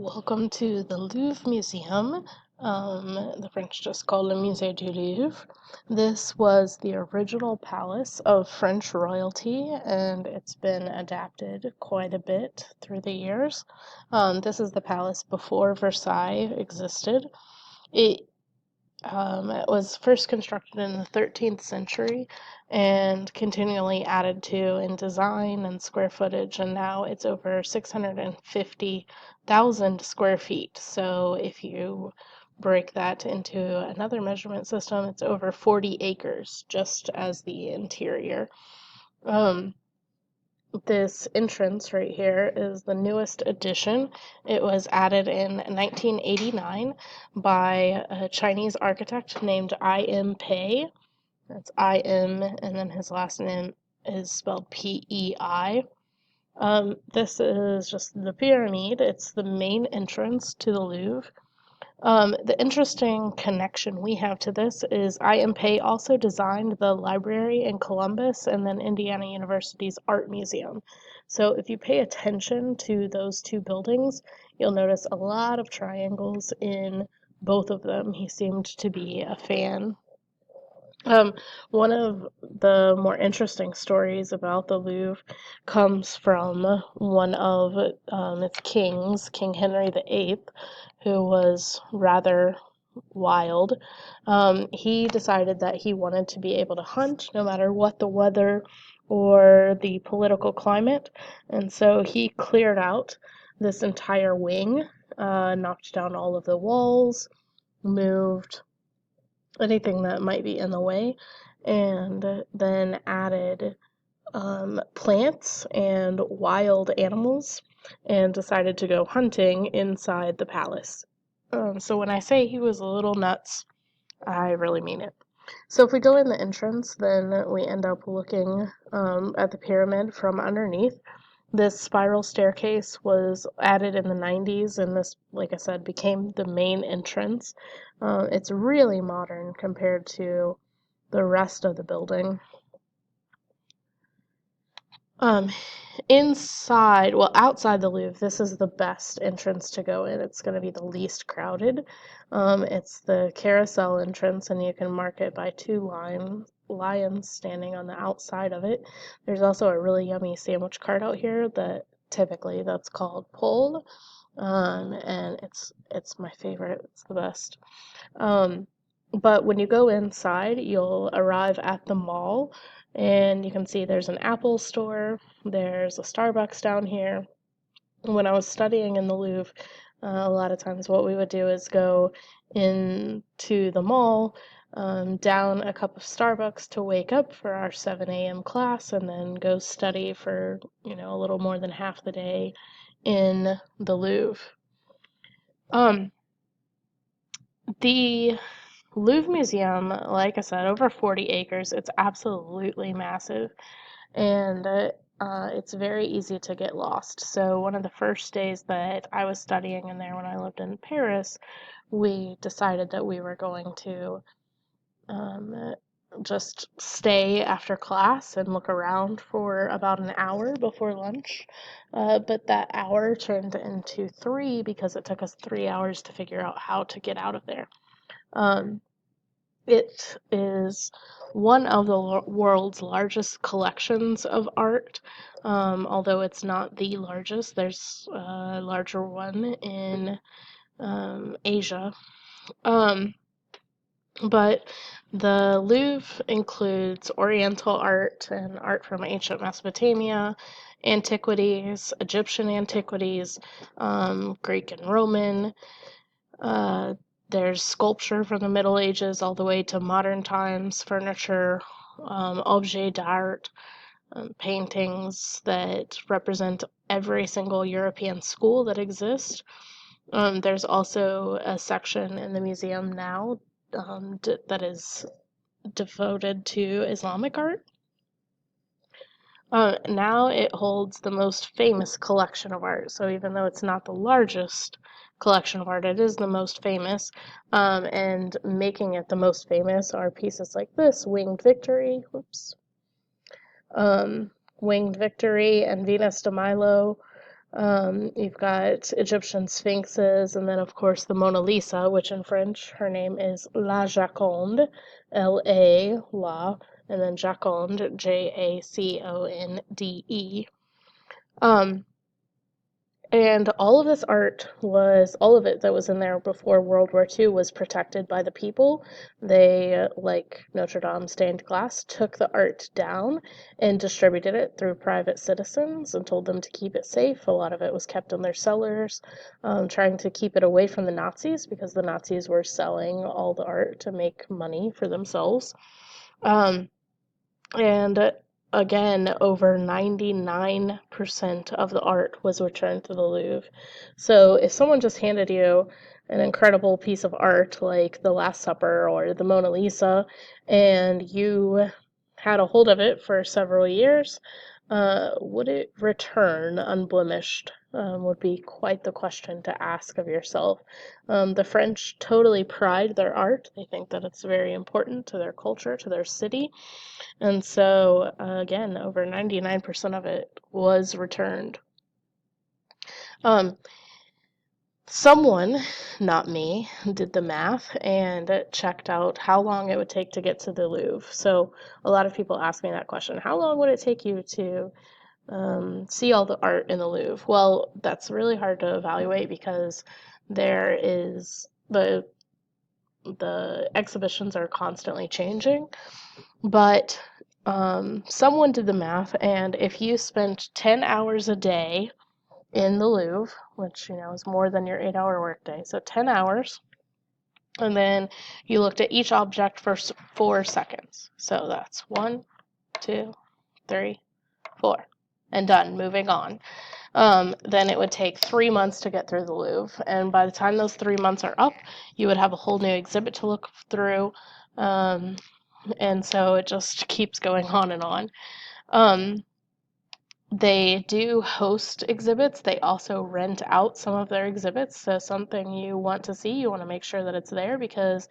Welcome to the Louvre Museum. The French just call it Musée du Louvre. This was the original palace of French royalty, and it's been adapted quite a bit through the years. This is the palace before Versailles existed. It was first constructed in the 13th century and continually added to in design and square footage, and now it's over 650,000 square feet. So if you break that into another measurement system, it's over 40 acres just as the interior. This entrance right here is the newest addition. It was added in 1989 by a Chinese architect named I.M. Pei. That's I.M. and then his last name is spelled P-E-I. This is just the pyramid. It's the main entrance to the Louvre. The interesting connection we have to this is I.M. Pei also designed the library in Columbus and then Indiana University's Art Museum. So if you pay attention to those two buildings, you'll notice a lot of triangles in both of them. He seemed to be a fan. One of the more interesting stories about the Louvre comes from one of its kings, King Henry VIII, who was rather wild. He decided that he wanted to be able to hunt no matter what the weather or the political climate, and so he cleared out this entire wing, knocked down all of the walls, moved anything that might be in the way, and then added plants and wild animals and decided to go hunting inside the palace. So when I say he was a little nuts, I really mean it. So if we go in the entrance, then we end up looking at the pyramid from underneath. This spiral staircase was added in the 90s, and this, like I said, became the main entrance. It's really modern compared to the rest of the building. Um, outside the Louvre, this is the best entrance to go in. It's going to be the least crowded. It's the carousel entrance, and you can mark it by two lions standing on the outside of it. There's also a really yummy sandwich cart out here that typically that's called pole, and it's my favorite. It's the best. But when you go inside, you'll arrive at the mall, and you can see there's an Apple store, there's a Starbucks down here. When I was studying in the Louvre, a lot of times what we would do is go into the mall, down a cup of Starbucks to wake up for our 7 a.m. class, and then go study for, a little more than half the day in the Louvre. The Louvre Museum, like I said, over 40 acres. It's absolutely massive, and it's very easy to get lost. So one of the first days that I was studying in there when I lived in Paris, we decided that we were going to just stay after class and look around for about an hour before lunch. But that hour turned into 3 because it took us 3 hours to figure out how to get out of there. It is one of the world's largest collections of art, although it's not the largest. There's a larger one in Asia. But the Louvre includes Oriental art and art from ancient Mesopotamia, antiquities, Egyptian antiquities, Greek and Roman. There's sculpture from the Middle Ages all the way to modern times, furniture, objets d'art, paintings that represent every single European school that exists. There's also a section in the museum now that is devoted to Islamic art. Now it holds the most famous collection of art. So even though it's not the largest collection of art, it is the most famous. And making it the most famous are pieces like this, Winged Victory. Whoops. Winged Victory and Venus de Milo. You've got Egyptian sphinxes, and then, of course, the Mona Lisa, which in French, her name is La Jaconde, L-A, La, and then Jaconde, Jaconde. Um, and all of this art was, all of it that was in there before World War II was protected by the people. They, like Notre Dame stained glass, took the art down and distributed it through private citizens and told them to keep it safe. A lot of it was kept in their cellars, trying to keep it away from the Nazis because the Nazis were selling all the art to make money for themselves. Um, and again, over 99% of the art was returned to the Louvre. So if someone just handed you an incredible piece of art like the Last Supper or the Mona Lisa, and you had a hold of it for several years, would it return unblemished? Would be quite the question to ask of yourself. The French totally pride their art. They think that it's very important to their culture, to their city. And so, again, over 99% of it was returned. Um, Someone, not me, did the math and checked out how long it would take to get to the Louvre. So, a lot of people ask me that question. How long would it take you to see all the art in the Louvre? Well, that's really hard to evaluate because there is the exhibitions are constantly changing. But someone did the math, and if you spent 10 hours a day in the Louvre, which, is more than your 8-hour workday, so 10 hours, and then you looked at each object for 4 seconds. So that's 1, 2, 3, 4, and done, moving on. Then it would take 3 months to get through the Louvre, and by the time those 3 months are up, you would have a whole new exhibit to look through. And so it just keeps going on and on. Um, they do host exhibits. They also rent out some of their exhibits. So something you want to see, you want to make sure that it's there because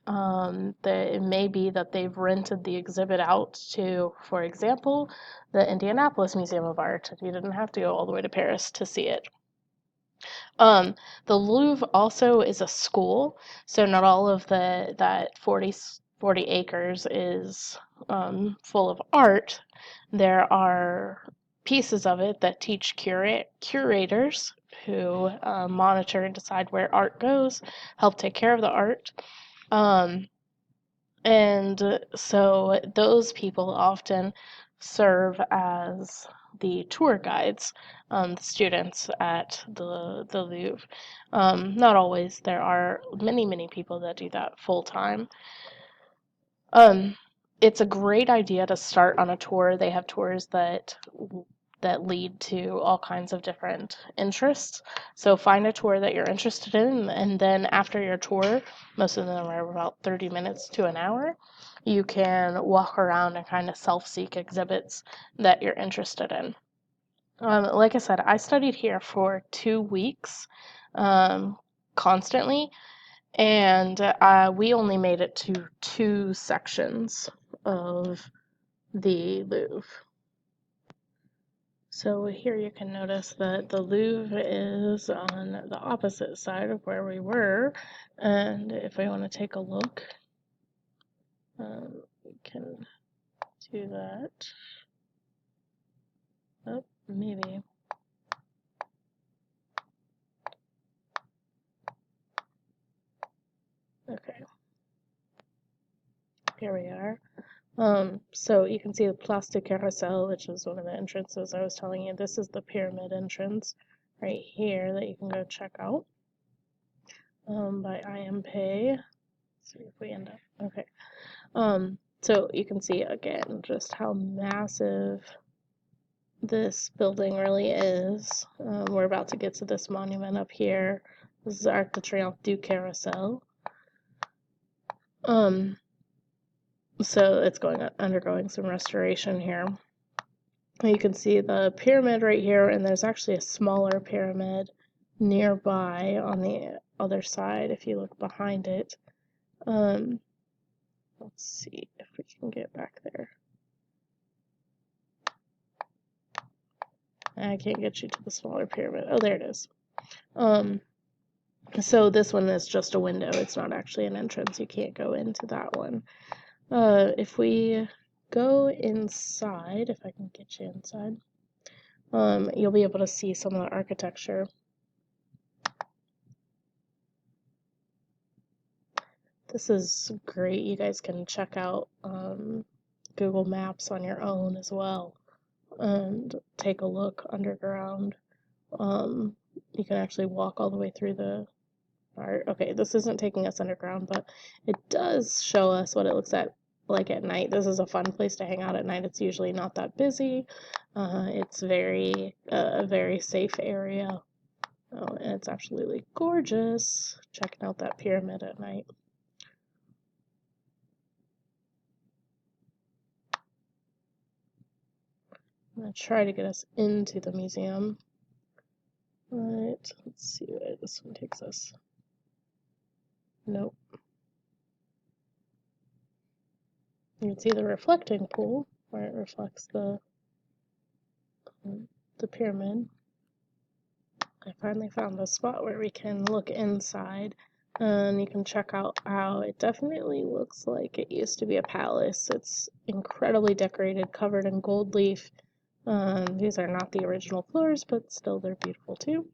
it may be that they've rented the exhibit out to, for example, the Indianapolis Museum of Art. You didn't have to go all the way to Paris to see it. The Louvre also is a school, so not all of that 40 acres is full of art. There are pieces of it that teach curators who monitor and decide where art goes, help take care of the art. And so those people often serve as the tour guides, the students at the Louvre. Not always. There are many, many people that do that full time. It's a great idea to start on a tour. They have tours that lead to all kinds of different interests. So find a tour that you're interested in, and then after your tour, most of them are about 30 minutes to an hour, you can walk around and kind of self-seek exhibits that you're interested in. Like I said, I studied here for 2 weeks, constantly, and we only made it to 2 sections of the Louvre. So here you can notice that the Louvre is on the opposite side of where we were, and if we want to take a look, we can do that. Oh, maybe. Okay, here we are. So you can see the Place du Carrousel, which is one of the entrances I was telling you. This is the pyramid entrance right here that you can go check out by IMPay. See if we end up. Okay. So you can see again just how massive this building really is. We're about to get to this monument up here. This is Arc de Triomphe du Carrousel. So it's undergoing some restoration here. You can see the pyramid right here, and there's actually a smaller pyramid nearby on the other side if you look behind it. Let's see if we can get back there. I can't get you to the smaller pyramid. Oh, there it is. So this one is just a window. It's not actually an entrance. You can't go into that one. If we go inside, if I can get you inside, you'll be able to see some of the architecture. This is great. You guys can check out Google Maps on your own as well and take a look underground. You can actually walk all the way through the art. Okay, this isn't taking us underground, but it does show us what it looks like at night. This is a fun place to hang out at night. It's usually not that busy. It's a very safe area. Oh, and it's absolutely gorgeous checking out that pyramid at night. I'm gonna try to get us into the museum. Right, let's see where this one takes us. Nope. You can see the reflecting pool where it reflects the pyramid. I finally found the spot where we can look inside, and you can check out how it definitely looks like it used to be a palace. It's incredibly decorated, covered in gold leaf. These are not the original floors, but still they're beautiful too.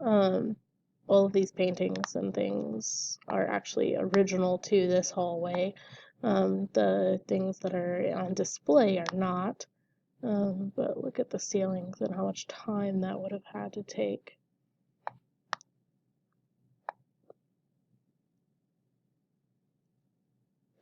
All of these paintings and things are actually original to this hallway. The things that are on display are not. But look at the ceilings and how much time that would have had to take.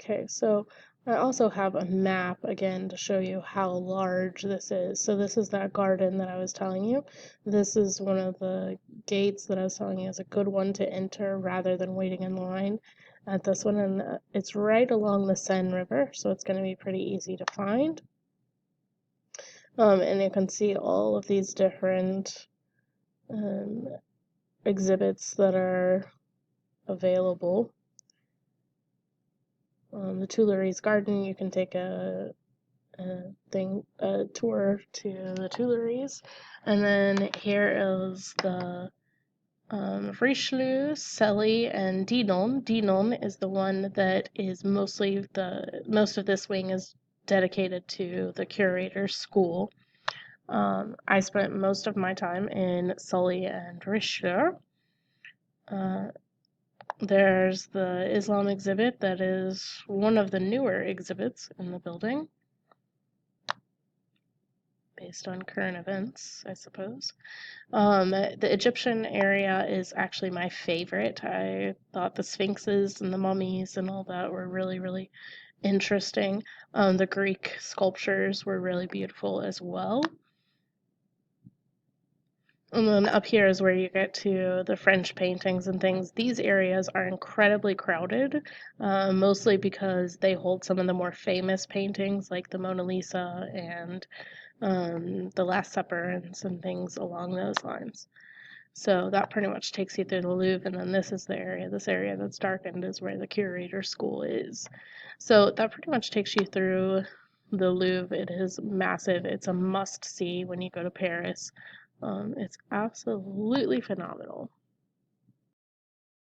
Okay, so I also have a map again to show you how large this is. So this is that garden that I was telling you. This is one of the gates that I was telling you is a good one to enter rather than waiting in line at this one. And it's right along the Seine River, so it's going to be pretty easy to find. And you can see all of these different exhibits that are available. The Tuileries Garden, you can take a tour to the Tuileries, and then here is the Richelieu, Sully, and Dinon. Dinon is the one that is most of this wing is dedicated to the curator's school. I spent most of my time in Sully and Richelieu. There's the Islam exhibit that is one of the newer exhibits in the building, based on current events, I suppose. The Egyptian area is actually my favorite. I thought the sphinxes and the mummies and all that were really, really interesting. The Greek sculptures were really beautiful as well. And then up here is where you get to the French paintings and things. These areas are incredibly crowded, mostly because they hold some of the more famous paintings like the Mona Lisa and the Last Supper and some things along those lines. So that pretty much takes you through the Louvre, and then this is the area. This area that's darkened is where the curator school is. So that pretty much takes you through the Louvre. It is massive. It's a must-see when you go to Paris. It's absolutely phenomenal.